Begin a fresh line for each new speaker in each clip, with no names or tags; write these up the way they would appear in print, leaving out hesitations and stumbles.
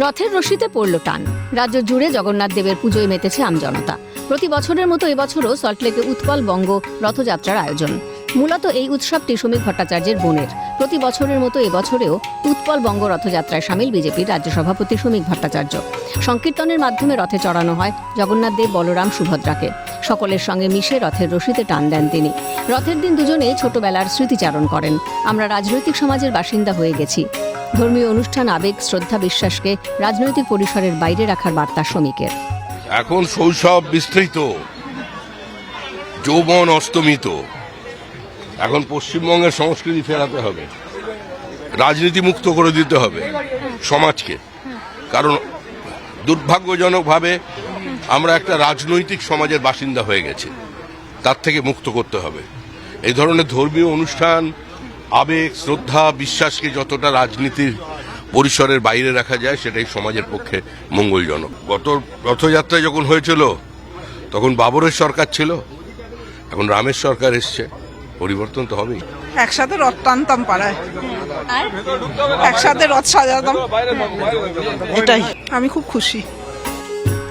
রথের রশিতে পড়ল টান। রাজ্য জুড়ে জগন্নাথ দেবের পুজোয় মেতেছে আমজনতা। প্রতি বছরের মতো এবছরও সল্টলেকে উৎপল বঙ্গ রথযাত্রার আয়োজন। মূলত এই উৎসবটি শ্রমিক ভট্টাচার্যের বোনের। প্রতি বছরের মতো এবছরেও উৎপল বঙ্গ রথযাত্রায় সামিল বিজেপির রাজ্য সভাপতি শ্রমিক ভট্টাচার্য। সংকীর্তনের মাধ্যমে রথে চড়ানো হয় জগন্নাথ দেব, বলরাম, সুভদ্রাকে। সকলের সঙ্গে মিশে রথের রশিতে টান দেন তিনি। রথের দিন দুজনেই ছোটবেলার স্মৃতিচারণ করেন। আমরা রাজনৈতিক সমাজের বাসিন্দা হয়ে গেছি। ধর্মীয় অনুষ্ঠান, আবেগ, শ্রদ্ধা, বিশ্বাসকে রাজনৈতিক পরিসরের বাইরে রাখার বার্তা শ্রমিকের।
এখন শৈশব বিস্তৃত, যৌবন অস্তমিত। এখন পশ্চিমবঙ্গের সংস্কৃতি ফেরাতে হবে, রাজনীতি মুক্ত করে দিতে হবে সমাজকে। কারণ দুর্ভাগ্যজনকভাবে আমরা একটা রাজনৈতিক সমাজের বাসিন্দা হয়ে গেছি, তার থেকে মুক্ত করতে হবে। এই ধরনের ধর্মীয় অনুষ্ঠান, আবেগ, শ্রদ্ধা, বিশ্বাসকে যতটা রাজনীতির পরিসরের বাইরে রাখা যায় সেটাই সমাজের পক্ষে মঙ্গলজনক। গত রথযাত্রায় যখন হয়েছিল তখন বাবরের সরকার ছিল, এখন রামের সরকার এসছে, পরিবর্তন তো হবেই।
একসাথে রথ টানতাম পাড়ায়, একসাথে রথ সাজাতাম, এটাই আমি খুব খুশি।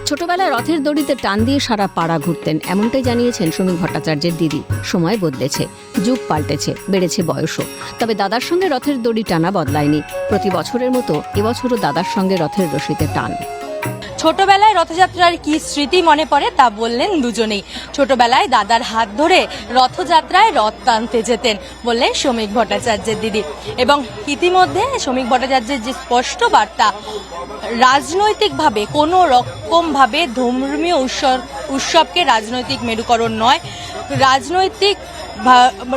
ছোটবেলায় রথের দড়িতে টান দিয়ে সারা পাড়া ঘুরতেন, এমনটাই জানিয়েছেন শ্রমিক ভট্টাচার্যের দিদি। সময় বদলেছে, যুগ পাল্টেছে, বেড়েছে বয়সও। তবে দাদার সঙ্গে রথের দড়ি টানা বদলায়নি। প্রতি বছরের মতো এবছরও দাদার সঙ্গে রথের রশিতে টান।
ছোটবেলায় রথযাত্রার কি স্মৃতি মনে পড়ে তা বললেন দুজনেই। ছোটবেলায় দাদার হাত ধরে রথযাত্রায় রথ টানতে যেতেন বললেন শ্রমিক ভট্টাচার্যের দিদি। এবং ইতিমধ্যে শ্রমিক ভট্টাচার্যের যে স্পষ্ট বার্তা, রাজনৈতিকভাবে কোনো রকমভাবে ধর্মীয় উৎসবকে রাজনৈতিক মেরুকরণ নয়, রাজনৈতিক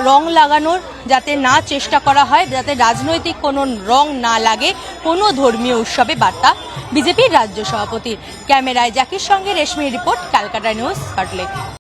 রং লাগানোর যাতে না চেষ্টা করা হয়, যাতে রাজনৈতিক কোনো রং না লাগে কোনো ধর্মীয় উৎসবে, বার্তা বিজেপির রাজ্য সভাপতির। ক্যামেরায় জাকির সঙ্গে রেশমির রিপোর্ট, ক্যালকাটা নিউজ, সল্টলেক।